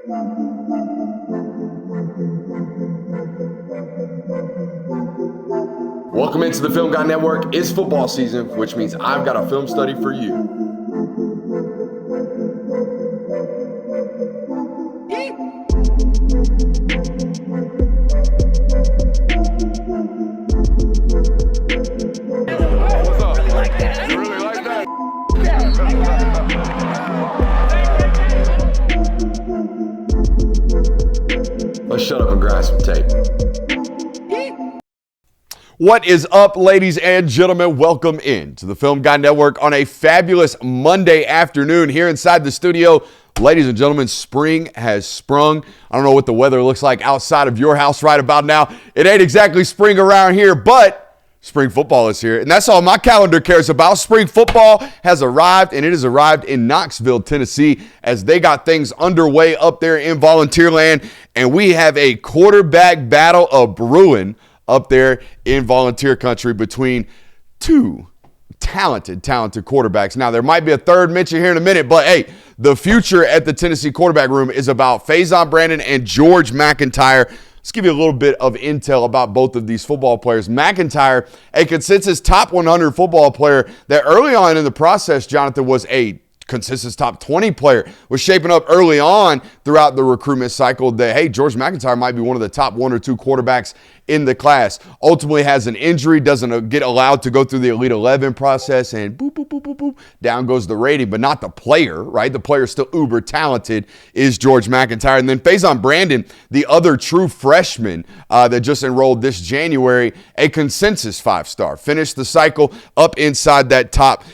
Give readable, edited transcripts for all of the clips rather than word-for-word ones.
Welcome into the Film Guy Network. It's football season, which means I've got a film study for you. What's up? You like that? You really like that? Let's shut up and grind some tape. What is up, ladies and gentlemen? Welcome in to the Film Guy Network on a fabulous Monday afternoon here inside the studio. Ladies and gentlemen, spring has sprung. I don't know what the weather looks like outside of your house right about now. It ain't exactly spring around here, but spring football is here, and that's all my calendar cares about. Spring football has arrived, and it has arrived in Knoxville, Tennessee, as they got things underway up there in Volunteer Land, and we have a quarterback battle of brewing up there in Volunteer Country between two talented quarterbacks. Now, there might be a third mention here in a minute, but hey, the future at the Tennessee quarterback room is about Faizon Brandon and George McIntyre. Let's give you a little bit of intel about both of these football players. McIntyre, a consensus top 100 football player that early on in the process, Jonathan, was a consensus top 20 player, was shaping up early on throughout the recruitment cycle that, hey, George McIntyre might be one of the top one or two quarterbacks in the class. Ultimately has an injury, doesn't get allowed to go through the Elite 11 process, and boop, boop, boop, boop, boop, down goes the rating, but not the player, right? The player still uber talented is George McIntyre. And then Faizon Brandon, the other true freshman that just enrolled this January, a consensus five-star. Finished the cycle up inside that top,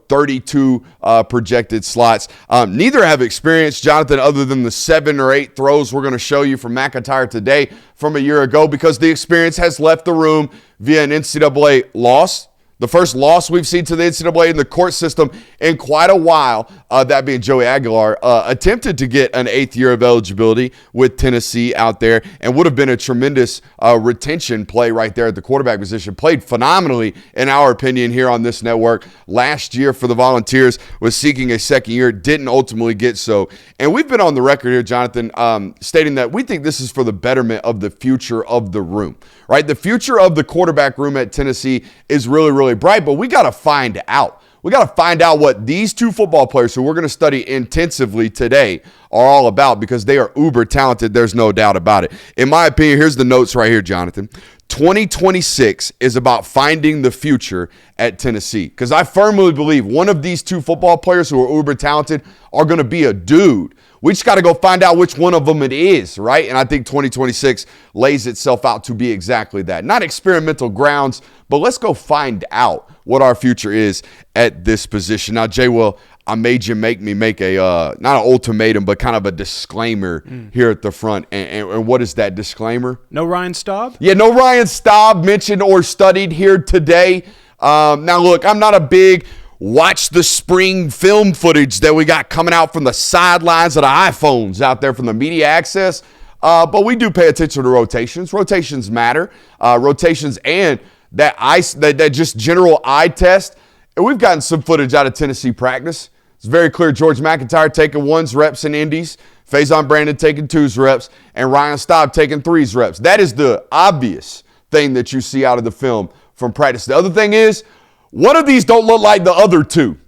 32 projected slots. Neither have experience, Jonathan, other than the 7 or 8 throws we're going to show you from McIntyre today from a year ago, because the experience has left the room via an NCAA loss. The first loss we've seen to the NCAA in the court system in quite a while, that being Joey Aguilar, attempted to get an 8th year of eligibility with Tennessee out there and would have been a tremendous retention play right there at the quarterback position. Played phenomenally, in our opinion, here on this network. Last year for the Volunteers was seeking a second year, didn't ultimately get so. And we've been on the record here, Jonathan, stating that we think this is for the betterment of the future of the room, right? The future of the quarterback room at Tennessee is really, really bright, but we got to find out. We got to find out what these two football players who we're going to study intensively today are all about, because they are uber talented. There's no doubt about it. In my opinion, here's the notes right here, Jonathan. 2026 is about finding the future at Tennessee, because I firmly believe one of these two football players who are uber talented are going to be a dude. We just got to go find out which one of them it is, right? And I think 2026 lays itself out to be exactly that. Not experimental grounds, but let's go find out what our future is at this position. Now, Jay, Will, I made you make a, not an ultimatum, but kind of a disclaimer here at the front. And what is that disclaimer? No Ryan Staub? Yeah, no Ryan Staub mentioned or studied here today. Now, look, I'm not a big watch the spring film footage that we got coming out from the sidelines of the iPhones out there from the media access. But we do pay attention to rotations. Rotations matter. Rotations and that just general eye test. And we've gotten some footage out of Tennessee practice. It's very clear George McIntyre taking 1's reps in Indies, Faizon Brandon taking 2's reps, and Ryan Staub taking 3's reps. That is the obvious thing that you see out of the film from practice. The other thing is, one of these don't look like the other two.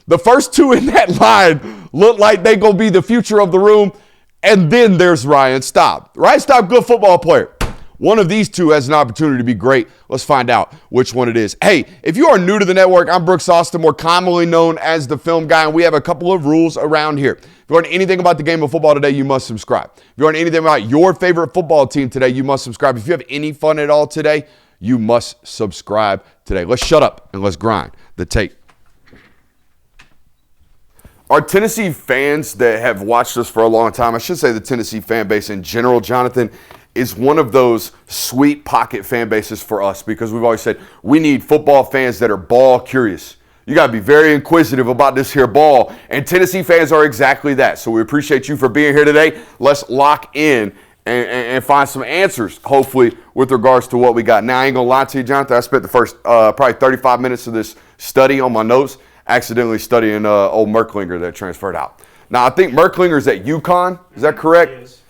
The first two in that line look like they going to be the future of the room. And then there's Ryan Staub. Ryan Staub, good football player. One of these two has an opportunity to be great. Let's find out which one it is. Hey, if you are new to the network, I'm Brooks Austin, more commonly known as the Film Guy, and we have a couple of rules around here. If you want anything about the game of football today, you must subscribe. If you want anything about your favorite football team today, you must subscribe. If you have any fun at all today, you must subscribe today. Let's shut up and let's grind the tape. Our Tennessee fans that have watched us for a long time, I should say the Tennessee fan base in general, Jonathan, is one of those sweet pocket fan bases for us, because we've always said we need football fans that are ball curious. You got to be very inquisitive about this here ball, and Tennessee fans are exactly that. So we appreciate you for being here today. Let's lock in and find some answers, hopefully, with regards to what we got. Now, I ain't going to lie to you, Jonathan. I spent the first probably 35 minutes of this study on my notes accidentally studying old Merklinger that transferred out. Now, I think Merklinger's at UConn. Is that correct?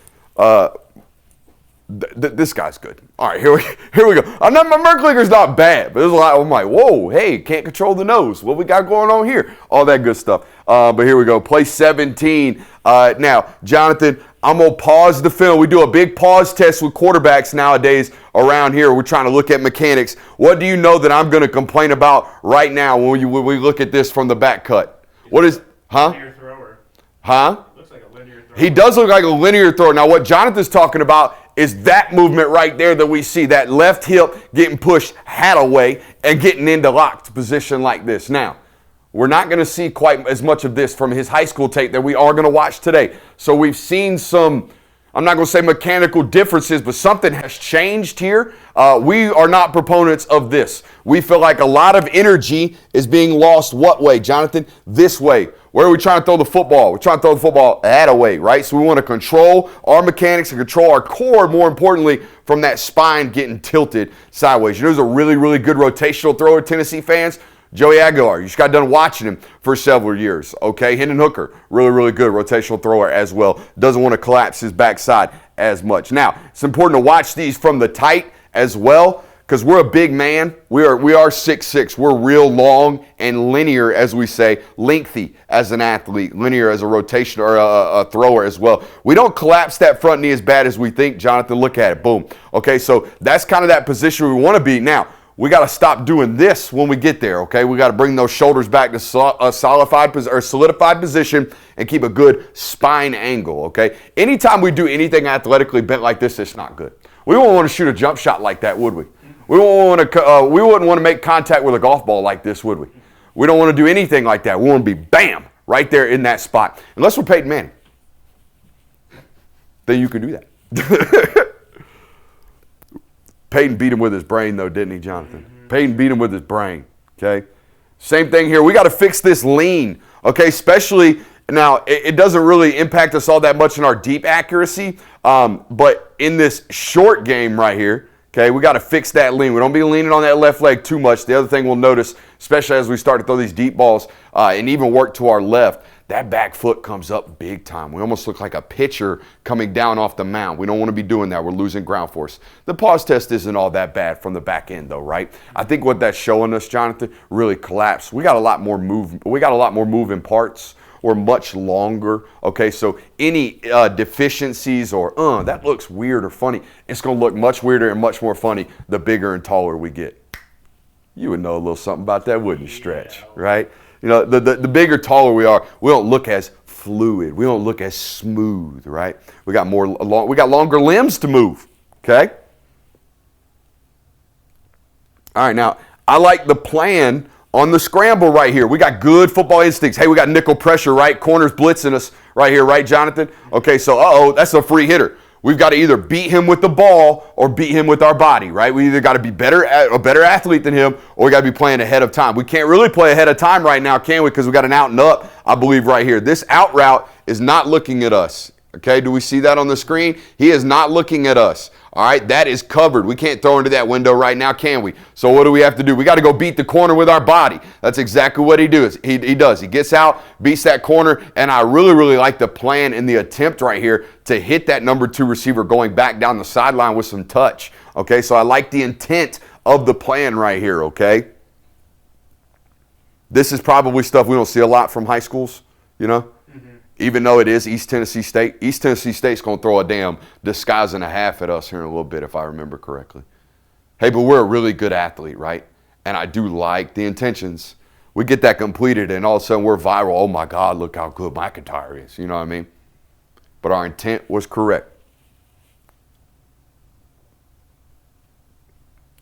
This guy's good. All right, here we go. Merklinger's not bad, but there's a lot. I'm like, whoa, hey, can't control the nose. What we got going on here? All that good stuff. But here we go. Play 17. Now, Jonathan, I'm going to pause the film. We do a big pause test with quarterbacks nowadays around here. We're trying to look at mechanics. What do you know that I'm going to complain about right now when we look at this from the back cut? What is, Linear thrower. Looks like a linear thrower. He does look like a linear thrower. Now, what Jonathan's talking about is that movement right there that we see, that left hip getting pushed hat away and getting into locked position like this. Now, we're not going to see quite as much of this from his high school tape that we are going to watch today. So we've seen some, I'm not going to say mechanical differences, but something has changed here. We are not proponents of this. We feel like a lot of energy is being lost what way, Jonathan? This way. Where are we trying to throw the football? We're trying to throw the football that way, right? So we want to control our mechanics and control our core, more importantly, from that spine getting tilted sideways. You know who's a really, really good rotational thrower, Tennessee fans? Joey Aguilar. You just got done watching him for several years, okay? Hendon Hooker, really, really good rotational thrower as well. Doesn't want to collapse his backside as much. Now, it's important to watch these from the tight as well, because we're a big man. We are 6'6". We're real long and linear, as we say, lengthy as an athlete, linear as a rotation or a thrower as well. We don't collapse that front knee as bad as we think, Jonathan. Look at it. Boom. Okay, so that's kind of that position we want to be. Now, we got to stop doing this when we get there, okay? We got to bring those shoulders back to a solidified position and keep a good spine angle, okay? Anytime we do anything athletically bent like this, it's not good. We wouldn't want to shoot a jump shot like that, would we? We wouldn't want to make contact with a golf ball like this, would we? We don't want to do anything like that. We want to be bam, right there in that spot. Unless we're Peyton Manning. Then you can do that. Peyton beat him with his brain, though, didn't he, Jonathan? Peyton beat him with his brain, okay? Same thing here. We got to fix this lean, okay? Especially, now, it doesn't really impact us all that much in our deep accuracy, but in this short game right here, okay, we got to fix that lean. We don't be leaning on that left leg too much. The other thing we'll notice, especially as we start to throw these deep balls and even work to our left, that back foot comes up big time. We almost look like a pitcher coming down off the mound. We don't want to be doing that. We're losing ground force. The pause test isn't all that bad from the back end, though, right? I think what that's showing us, Jonathan, really collapsed. We got a lot more moving parts. Or much longer, okay? So any deficiencies or, that looks weird or funny, it's going to look much weirder and much more funny the bigger and taller we get. You would know a little something about that, wouldn't you, Stretch, right? You know, the bigger, taller we are, we don't look as fluid. We don't look as smooth, right? We got longer limbs to move, okay? All right, now, I like the plan on the scramble right here. We got good football instincts. Hey, we got nickel pressure, right? Corners blitzing us right here, right, Jonathan? Okay, so, that's a free hitter. We've got to either beat him with the ball or beat him with our body, right? We either got to be a better athlete than him, or we got to be playing ahead of time. We can't really play ahead of time right now, can we? Because we got an out and up, I believe, right here. This out route is not looking at us. Okay, do we see that on the screen? He is not looking at us. All right, that is covered. We can't throw into that window right now, can we? So what do we have to do? We got to go beat the corner with our body. That's exactly what he does. He does. He gets out, beats that corner, and I really, really like the plan and the attempt right here to hit that number 2 receiver going back down the sideline with some touch. Okay, so I like the intent of the plan right here, okay? This is probably stuff we don't see a lot from high schools, you know? Even though it is East Tennessee State. East Tennessee State's going to throw a damn disguise and a half at us here in a little bit, if I remember correctly. Hey, but we're a really good athlete, right? And I do like the intentions. We get that completed, and all of a sudden we're viral. Oh, my God, look how good McIntyre is. You know what I mean? But our intent was correct.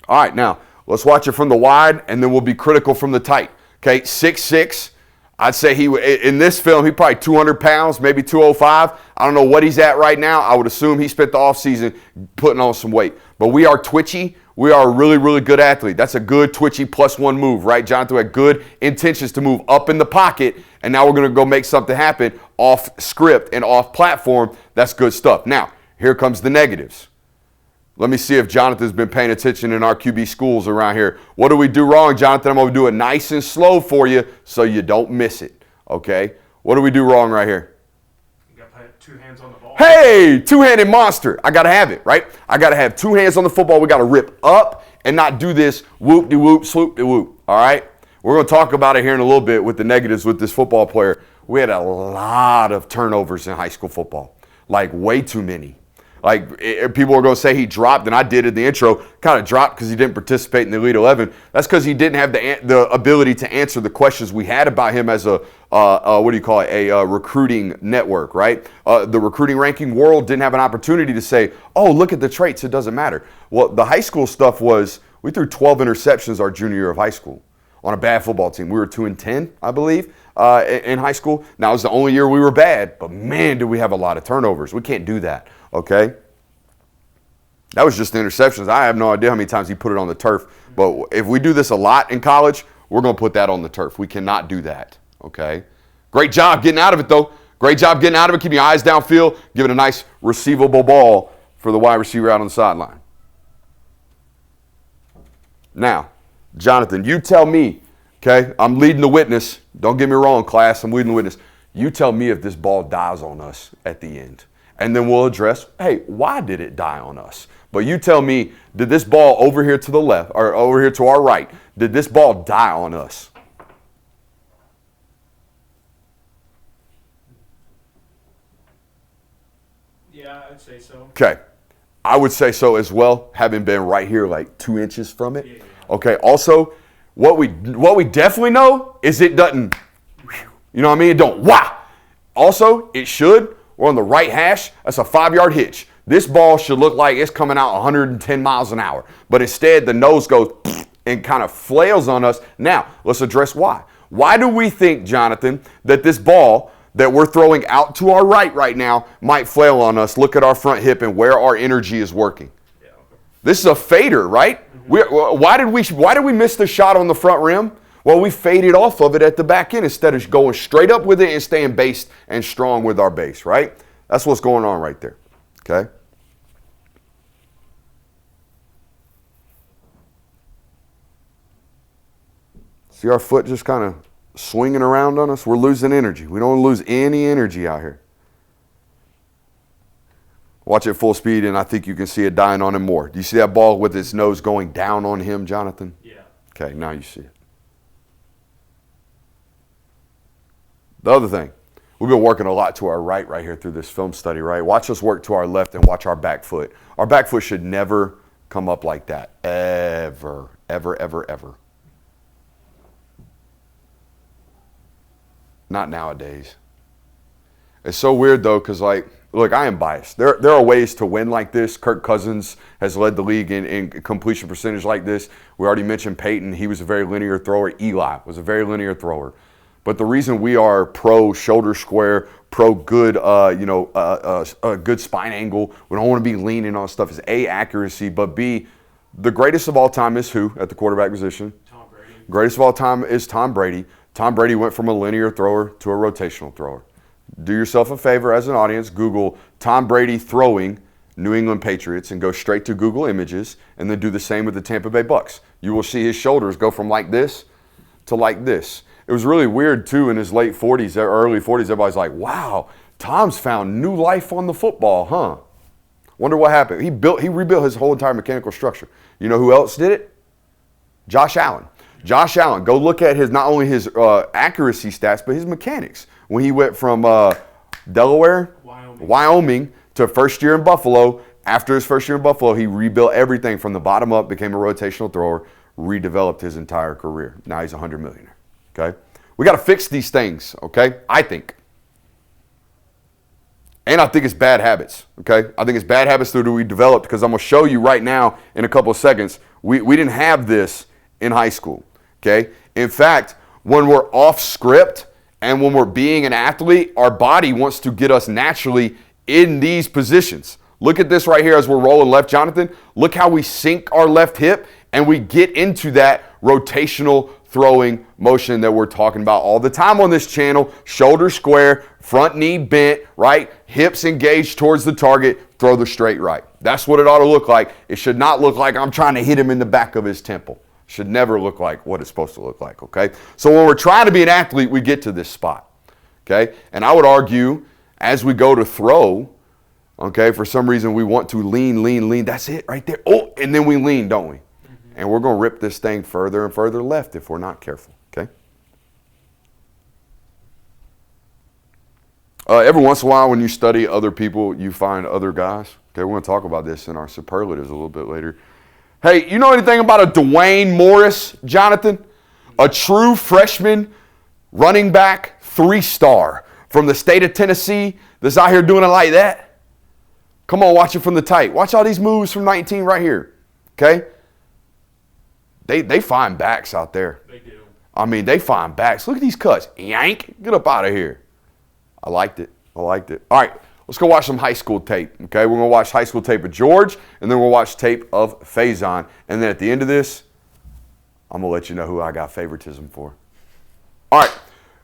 All right, now, let's watch it from the wide, and then we'll be critical from the tight. Okay, 6'6". I'd say in this film, he probably 200 pounds, maybe 205. I don't know what he's at right now. I would assume he spent the offseason putting on some weight. But we are twitchy. We are a really, really good athlete. That's a good twitchy +1 move, right, Jonathan? We had good intentions to move up in the pocket, and now we're going to go make something happen off script and off platform. That's good stuff. Now, here comes the negatives. Let me see if Jonathan's been paying attention in our QB schools around here. What do we do wrong, Jonathan? I'm going to do it nice and slow for you so you don't miss it, okay? What do we do wrong right here? put 2 hands on the ball. Hey, two-handed monster. I got to have it, right? I got to have 2 hands on the football. We got to rip up and not do this whoop-de-whoop, swoop-de-whoop, all right? We're going to talk about it here in a little bit with the negatives with this football player. We had a lot of turnovers in high school football, like way too many. Like, people are going to say he dropped, and I did in the intro, kind of dropped because he didn't participate in the Elite 11. That's because he didn't have the ability to answer the questions we had about him as a recruiting network, right? The recruiting ranking world didn't have an opportunity to say, oh, look at the traits, it doesn't matter. Well, the high school stuff was, we threw 12 interceptions our junior year of high school on a bad football team. We were 2-10, I believe, in high school. Now, it was the only year we were bad, but man, did we have a lot of turnovers. We can't do that. Okay? That was just the interceptions. I have no idea how many times he put it on the turf. But if we do this a lot in college, we're going to put that on the turf. We cannot do that. Okay? Great job getting out of it, though. Great job getting out of it. Keeping your eyes downfield. Giving a nice receivable ball for the wide receiver out on the sideline. Now, Jonathan, you tell me, okay? I'm leading the witness. Don't get me wrong, class. I'm leading the witness. You tell me if this ball dies on us at the end. And then we'll address, hey, why did it die on us? But you tell me, did this ball over here to the left, or over here to our right, did this ball die on us? Yeah, I'd say so. Okay. I would say so as well, having been right here like 2 inches from it. Yeah. Okay. Also, what we definitely know is it doesn't, you know what I mean? It don't wah. Also, it should. We're on the right hash. That's a 5-yard hitch. This ball should look like it's coming out 110 miles an hour. But instead, the nose goes and kind of flails on us. Now, let's address why. Why do we think, Jonathan, that this ball that we're throwing out to our right now might flail on us? Look at our front hip and where our energy is working. Yeah. This is a fader, right? Why did we miss the shot on the front rim? Well, we faded off of it at the back end instead of going straight up with it and staying based and strong with our base, right? That's what's going on right there, okay? See our foot just kind of swinging around on us? We're losing energy. We don't lose any energy out here. Watch it full speed, and I think you can see it dying on him more. Do you see that ball with its nose going down on him, Jonathan? Yeah. Okay, now you see it. The other thing, we've been working a lot to our right here through this film study, right? Watch us work to our left and watch our back foot. Our back foot should never come up like that. Ever, ever, ever, ever. Not nowadays. It's so weird, though, because, like, look, I am biased. There are ways to win like this. Kirk Cousins has led the league in completion percentage like this. We already mentioned Peyton. He was a very linear thrower. Eli was a very linear thrower. But the reason we are pro shoulder square, pro good, good spine angle, we don't want to be leaning on stuff, is A, accuracy, but B, the greatest of all time is who at the quarterback position? Tom Brady. Greatest of all time is Tom Brady. Tom Brady went from a linear thrower to a rotational thrower. Do yourself a favor as an audience, Google Tom Brady throwing New England Patriots and go straight to Google Images and then do the same with the Tampa Bay Bucks. You will see his shoulders go from like this to like this. It was really weird, too, in his late 40s, or early 40s. Everybody's like, wow, Tom's found new life on the football, huh? Wonder what happened. He rebuilt his whole entire mechanical structure. You know who else did it? Josh Allen. Josh Allen. Go look at not only his accuracy stats, but his mechanics. When he went from Delaware, Wyoming, to first year in Buffalo. After his first year in Buffalo, he rebuilt everything from the bottom up, became a rotational thrower, redeveloped his entire career. Now he's a $100 millionaire. Okay? We got to fix these things, okay? I think. And I think it's bad habits, okay? I think it's bad habits that we developed because I'm going to show you right now in a couple of seconds. We didn't have this in high school, okay? In fact, when we're off script and when we're being an athlete, our body wants to get us naturally in these positions. Look at this right here as we're rolling left, Jonathan. Look how we sink our left hip and we get into that rotational throwing motion that we're talking about all the time on this channel. Shoulder square, front knee bent, right? Hips engaged towards the target, throw the straight right. That's what it ought to look like. It should not look like I'm trying to hit him in the back of his temple. It should never look like what it's supposed to look like, okay? So when we're trying to be an athlete, we get to this spot, okay? And I would argue As we go to throw, okay, for some reason we want to lean. That's it right there. Oh, and then we lean, don't we? And we're going to rip this thing further and further left if we're not careful, okay? Every once in a while when you study other people, you find other guys. Okay, we're going to talk about this in our superlatives a little bit later. Hey, you know anything about a Dwayne Morris, Jonathan? A true freshman running back, 3-star from the state of Tennessee that's out here doing it like that? Come on, watch it from the tight. Watch all these moves from 19 right here, okay? They find backs out there. They do. I mean, they find backs. Look at these cuts. Yank, get up out of here. I liked it. All right, let's go watch some high school tape, okay? We're going to watch high school tape of George, and then we'll watch tape of Faizon. And then at the end of this, I'm going to let you know who I got favoritism for. All right,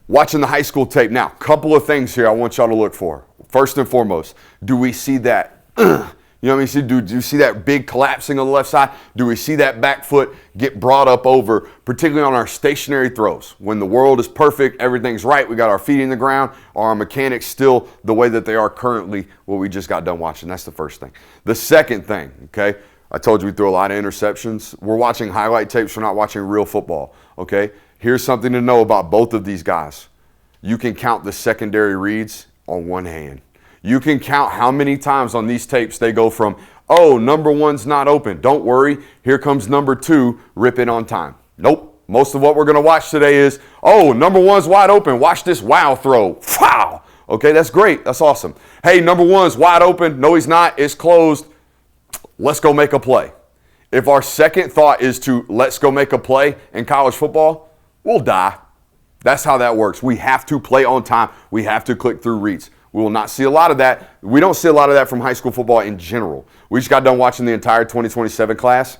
watching the high school tape. Now, couple of things here I want y'all to look for. First and foremost, do we see that? You know what I mean? Do you see that big collapsing on the left side? Do we see that back foot get brought up over, particularly on our stationary throws? When the world is perfect, everything's right, we got our feet in the ground, are our mechanics still the way that they are currently, what we just got done watching? That's the first thing. The second thing, okay, I told you we throw a lot of interceptions. We're watching highlight tapes, we're not watching real football, okay? Here's something to know about both of these guys. You can count the secondary reads on one hand. You can count how many times on these tapes they go from, oh, number 1's not open. Don't worry. Here comes number 2. Rip it on time. Nope. Most of what we're going to watch today is, oh, number 1's wide open. Watch this wow throw. Wow. Okay, that's great. That's awesome. Hey, number 1's wide open. No, he's not. It's closed. Let's go make a play. If our second thought is to let's go make a play in college football, we'll die. That's how that works. We have to play on time. We have to click through reads. We will not see a lot of that. We don't see a lot of that from high school football in general. We just got done watching the entire 2027 class.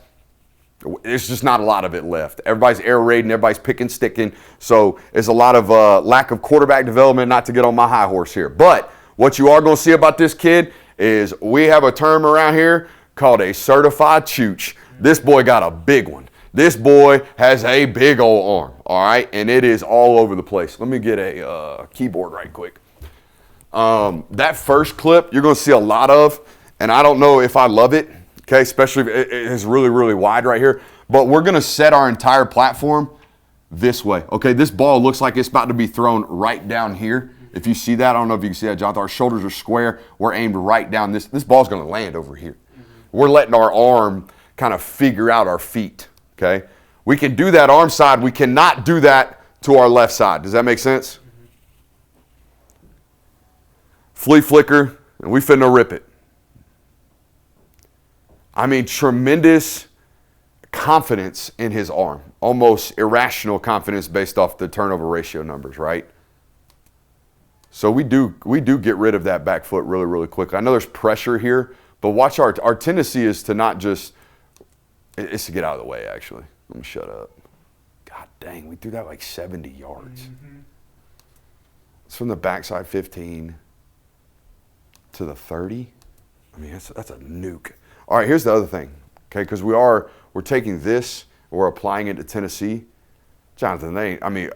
There's just not a lot of it left. Everybody's air raiding, everybody's picking, sticking. So it's a lot of lack of quarterback development, not to get on my high horse here. But what you are going to see about this kid is we have a term around here called a certified chooch. This boy got a big one. This boy has a big old arm, all right? And it is all over the place. Let me get a keyboard right quick. That first clip you're going to see a lot of, and I don't know if I love it, okay, especially if it is really, really wide right here, but we're going to set our entire platform this way, okay? This ball looks like it's about to be thrown right down here. If you see that, I don't know if you can see that, Jonathan. Our shoulders are square. We're aimed right down. This ball's going to land over here. We're letting our arm kind of figure out our feet, okay? We can do that arm side. We cannot do that to our left side. Does that make sense? Flea flicker, and we finna rip it. I mean, tremendous confidence in his arm. Almost irrational confidence based off the turnover ratio numbers, right? So we do get rid of that back foot really, really quickly. I know there's pressure here, but watch our tendency is to not just, it's to get out of the way, actually. Let me shut up. God dang, we threw that like 70 yards. It's from the backside 15. To the 30? I mean, that's a nuke. All right, here's the other thing, okay, because we're taking this, we're applying it to Tennessee. Jonathan,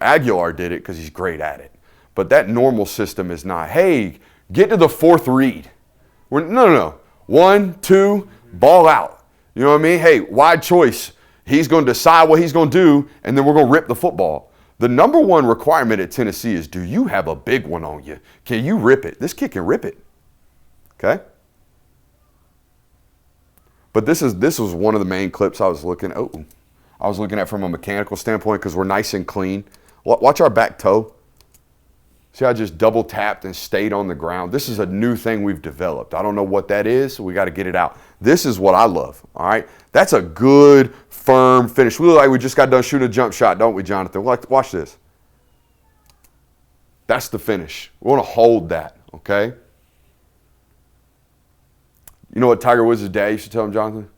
Aguilar did it because he's great at it. But that normal system is not, hey, get to the fourth read. No. 1, 2, ball out. You know what I mean? Hey, wide choice. He's going to decide what he's going to do, and then we're going to rip the football. The number one requirement at Tennessee is, do you have a big one on you? Can you rip it? This kid can rip it. Okay? But this was one of the main clips I was looking at from a mechanical standpoint because we're nice and clean. Watch our back toe. See how I just double tapped and stayed on the ground? This is a new thing we've developed. I don't know what that is. We got to get it out. This is what I love, all right? That's a good, firm finish. We look like we just got done shooting a jump shot, don't we, Jonathan? Watch this. That's the finish. We want to hold that, okay? You know what Tiger Woods' dad used to tell him, Jonathan?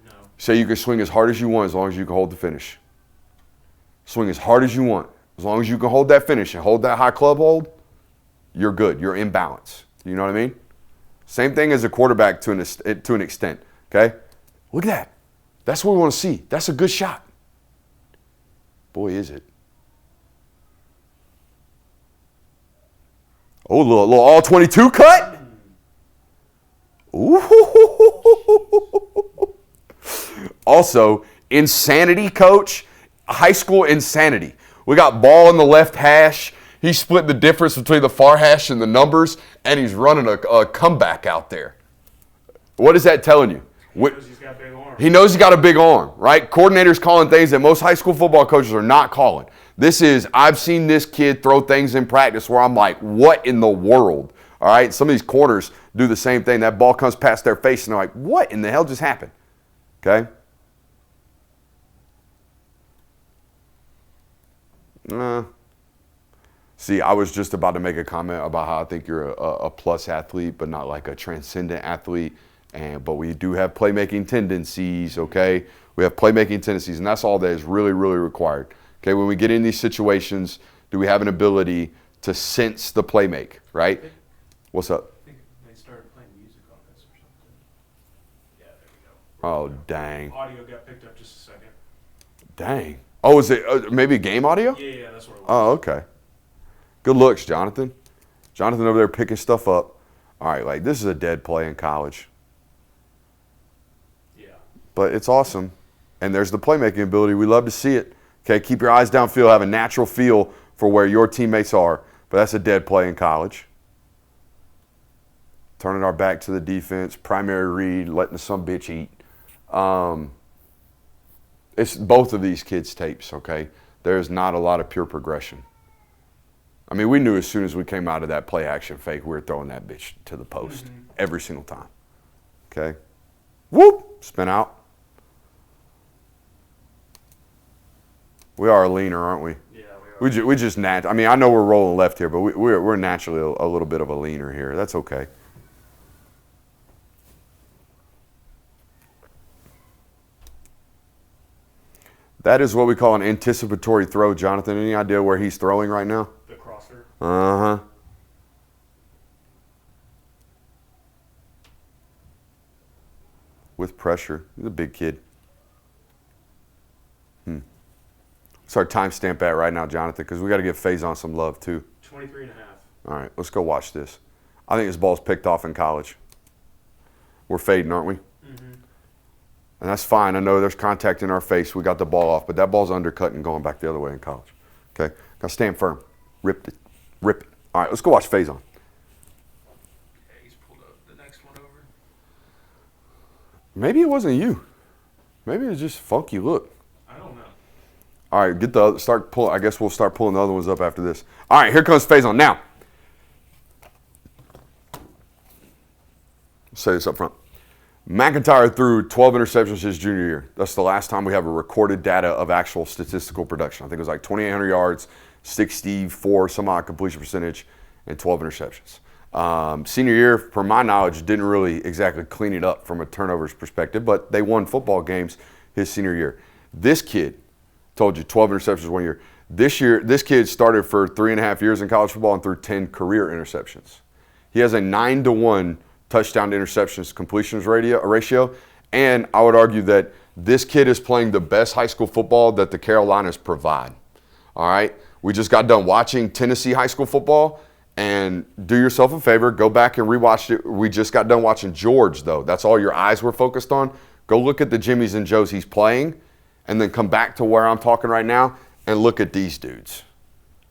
No. Say you can swing as hard as you want as long as you can hold the finish. Swing as hard as you want. As long as you can hold that finish and hold that high club hold, you're good. You're in balance. You know what I mean? Same thing as a quarterback to an extent, okay? Look at that. That's what we want to see. That's a good shot. Boy, is it. Oh, little all 22 cut. Ooh. Also, insanity coach, high school insanity. We got ball in the left hash. He split the difference between the far hash and the numbers, and he's running a comeback out there. What is that telling you? He knows he's got a big arm. He knows he's got a big arm, right? Coordinators calling things that most high school football coaches are not calling. I've seen this kid throw things in practice where I'm like, what in the world? All right, some of these corners do the same thing. That ball comes past their face, and they're like, what in the hell just happened? Okay? See, I was just about to make a comment about how I think you're a plus athlete, but not like a transcendent athlete. But we do have playmaking tendencies, okay? We have playmaking tendencies, and that's all that is really, really required. Okay, when we get in these situations, do we have an ability to sense the playmake, right? What's up? I think they started playing music on this or something. Yeah, there we go. Oh, dang. Audio got picked up just a second. Dang. Oh, is it maybe game audio? Yeah, that's what it was. Oh, okay. Good looks, Jonathan. Jonathan over there picking stuff up. All right, like this is a dead play in college. Yeah. But it's awesome. And there's the playmaking ability. We love to see it. Okay, keep your eyes downfield, have a natural feel for where your teammates are. But that's a dead play in college. Turning our back to the defense, primary read, letting the some bitch eat. It's both of these kids' tapes, okay? There's not a lot of pure progression. I mean, we knew as soon as we came out of that play action fake, we were throwing that bitch to the post every single time. Okay? Whoop! Spin out. We are a leaner, aren't we? Yeah, we are. We just I mean, I know we're rolling left here, but we're naturally a little bit of a leaner here. That's okay. That is what we call an anticipatory throw, Jonathan. Any idea where he's throwing right now? The crosser. Uh-huh. With pressure. He's a big kid. What's our timestamp at right now, Jonathan? Because we got to give Faizon some love, too. 23 and a half. All right, let's go watch this. I think this ball's picked off in college. We're fading, aren't we? Mm-hmm. And that's fine. I know there's contact in our face. We got the ball off, but that ball's undercut and going back the other way in college. Okay? Got to stand firm. Rip it. Rip it. All right, let's go watch Faizon. Okay, he's pulled up the next one over. Maybe it wasn't you. Maybe it was just funky look. I don't know. All right, start pulling. I guess we'll start pulling the other ones up after this. All right, here comes Faizon. Now, let's say this up front. McIntyre threw 12 interceptions his junior year. That's the last time we have a recorded data of actual statistical production. I think it was like 2,800 yards, 64 some odd completion percentage, and 12 interceptions. Senior year, from my knowledge, didn't really exactly clean it up from a turnovers perspective, but they won football games his senior year. This kid, told you, 12 interceptions 1 year. This year, this kid started for 3.5 years in college football and threw 10 career interceptions. He has a 9-to-1 touchdown to interceptions completions ratio, and I would argue that this kid is playing the best high school football that the Carolinas provide. All right? We just got done watching Tennessee high school football, and do yourself a favor, go back and rewatch it. We just got done watching George, though. That's all your eyes were focused on. Go look at the Jimmies and Joes he's playing, and then come back to where I'm talking right now and look at these dudes.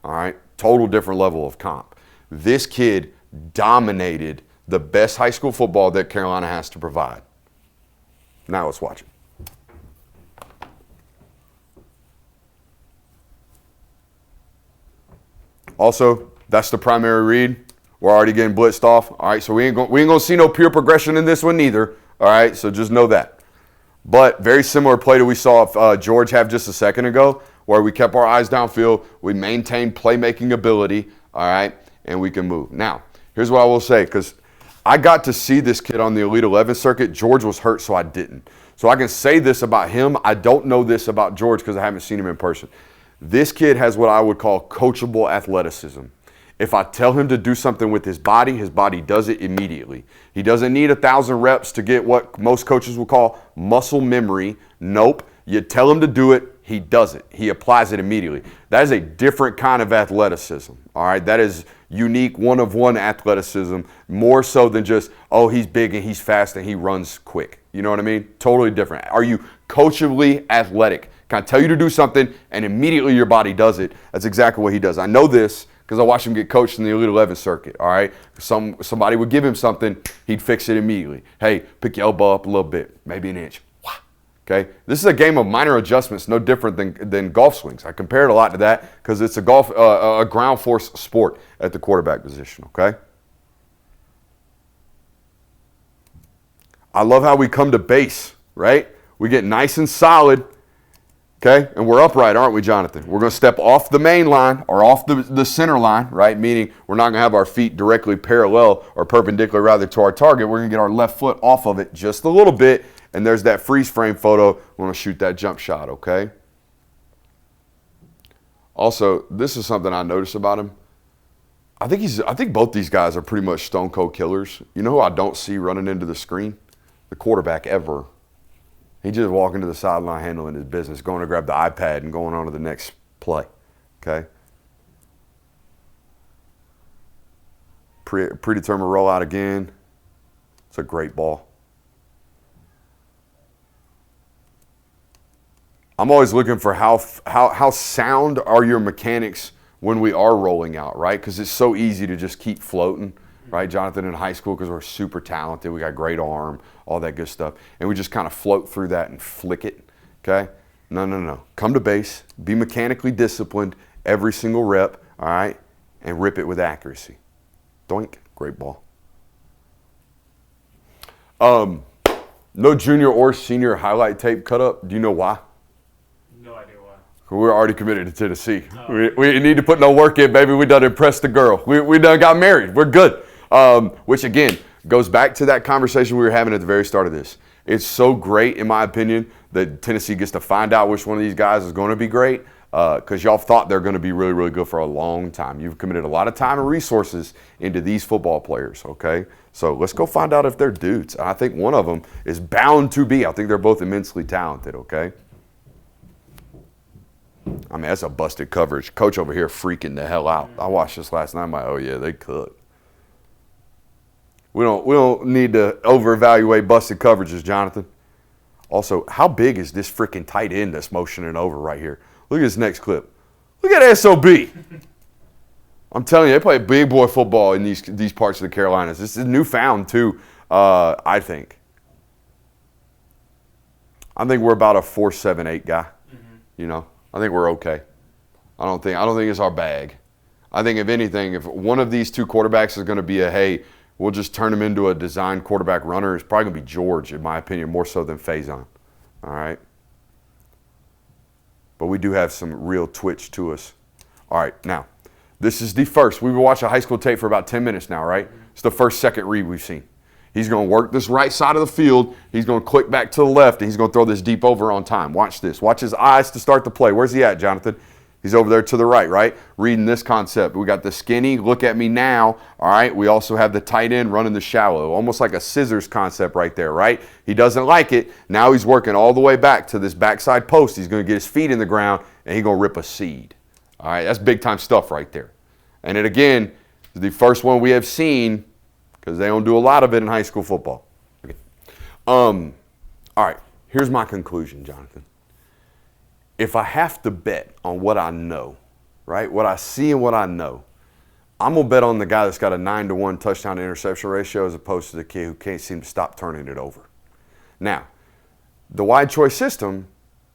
All right? Total different level of comp. This kid dominated the best high school football that Carolina has to provide. Now let's watch it. Also, that's the primary read. We're already getting blitzed off. All right, so we ain't gonna see no pure progression in this one either. All right, so just know that. But very similar play that we saw George have just a second ago, where we kept our eyes downfield, we maintained playmaking ability, all right, and we can move. Now, here's what I will say, because I got to see this kid on the Elite 11 circuit. George was hurt, so I didn't. So I can say this about him. I don't know this about George because I haven't seen him in person. This kid has what I would call coachable athleticism. If I tell him to do something with his body does it immediately. He doesn't need 1,000 reps to get what most coaches will call muscle memory. Nope. You tell him to do it, he does it. He applies it immediately. That is a different kind of athleticism. All right. That is unique, one-of-one athleticism, more so than just, oh, he's big and he's fast and he runs quick. You know what I mean? Totally different. Are you coachably athletic? Can I tell you to do something and immediately your body does it? That's exactly what he does. I know this because I watched him get coached in the Elite 11 circuit, all right? Somebody would give him something, he'd fix it immediately. Hey, pick your elbow up a little bit, maybe an inch. Okay, this is a game of minor adjustments, no different than golf swings. I compare it a lot to that because it's a ground force sport at the quarterback position. Okay, I love how we come to base, right? We get nice and solid, okay, and we're upright, aren't we, Jonathan? We're going to step off the main line or off the center line, right? Meaning we're not going to have our feet directly parallel or perpendicular rather to our target. We're going to get our left foot off of it just a little bit. And there's that freeze frame photo. We're going to shoot that jump shot, okay? Also, this is something I noticed about him. I think both these guys are pretty much stone cold killers. You know who I don't see running into the screen? The quarterback ever. He just walking to the sideline handling his business, going to grab the iPad and going on to the next play, okay? Predetermined rollout again. It's a great ball. I'm always looking for how sound are your mechanics when we are rolling out, right? Because it's so easy to just keep floating, right, Jonathan, in high school because we're super talented. We got great arm, all that good stuff. And we just kind of float through that and flick it, okay? No. Come to base. Be mechanically disciplined every single rep, all right? And rip it with accuracy. Doink. Great ball. No junior or senior highlight tape cut up. Do you know why? No idea why. We're already committed to Tennessee. We need to put no work in, baby. We done impressed the girl. We done got married. We're good. Which, again, goes back to that conversation we were having at the very start of this. It's so great, in my opinion, that Tennessee gets to find out which one of these guys is going to be great because y'all thought they're going to be really, really good for a long time. You've committed a lot of time and resources into these football players, okay? So let's go find out if they're dudes. I think one of them is bound to be. I think they're both immensely talented, okay? I mean, that's a busted coverage. Coach over here freaking the hell out. I watched this last night. I'm like, oh, yeah, they could. We don't need to over-evaluate busted coverages, Jonathan. Also, how big is this freaking tight end that's motioning over right here? Look at this next clip. Look at SOB. I'm telling you, they play big boy football in these parts of the Carolinas. This is newfound, too, I think. I think we're about a 4.78 guy, you know. I think we're okay. I don't think it's our bag. I think if anything, if one of these two quarterbacks is going to be hey, we'll just turn him into a design quarterback runner, it's probably going to be George, in my opinion, more so than Faizon. All right? But we do have some real twitch to us. All right, now, this is the first. We've been watching high school tape for about 10 minutes now, right? It's the first second read we've seen. He's going to work this right side of the field. He's going to click back to the left, and he's going to throw this deep over on time. Watch this. Watch his eyes to start the play. Where's he at, Jonathan? He's over there to the right, right? Reading this concept. We got the skinny, look at me now, all right? We also have the tight end running the shallow, almost like a scissors concept right there, right? He doesn't like it. Now he's working all the way back to this backside post. He's going to get his feet in the ground, and he's going to rip a seed. All right, that's big-time stuff right there. And it, again, is the first one we have seen because they don't do a lot of it in high school football. Okay. All right, here's my conclusion, Jonathan. If I have to bet on what I know, right, what I see and what I know, I'm going to bet on the guy that's got a 9-to-1 touchdown to interception ratio as opposed to the kid who can't seem to stop turning it over. Now, the wide choice system,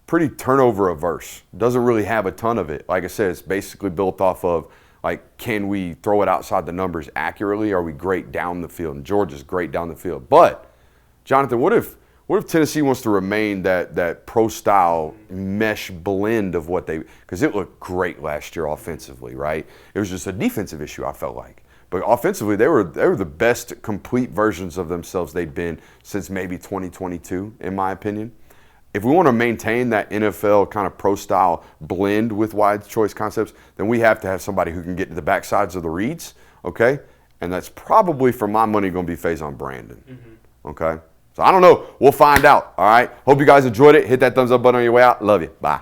pretty turnover averse. Doesn't really have a ton of it. Like I said, it's basically built off of, like, can we throw it outside the numbers accurately? Are we great down the field? And Georgia's great down the field. But, Jonathan, what if Tennessee wants to remain that pro-style mesh blend of what they – because it looked great last year offensively, right? It was just a defensive issue, I felt like. But offensively, they were the best complete versions of themselves they'd been since maybe 2022, in my opinion. If we want to maintain that NFL kind of pro-style blend with wide choice concepts, then we have to have somebody who can get to the backsides of the reads, okay? And that's probably, for my money, going to be Faizon Brandon, okay? So I don't know. We'll find out, all right? Hope you guys enjoyed it. Hit that thumbs up button on your way out. Love you. Bye.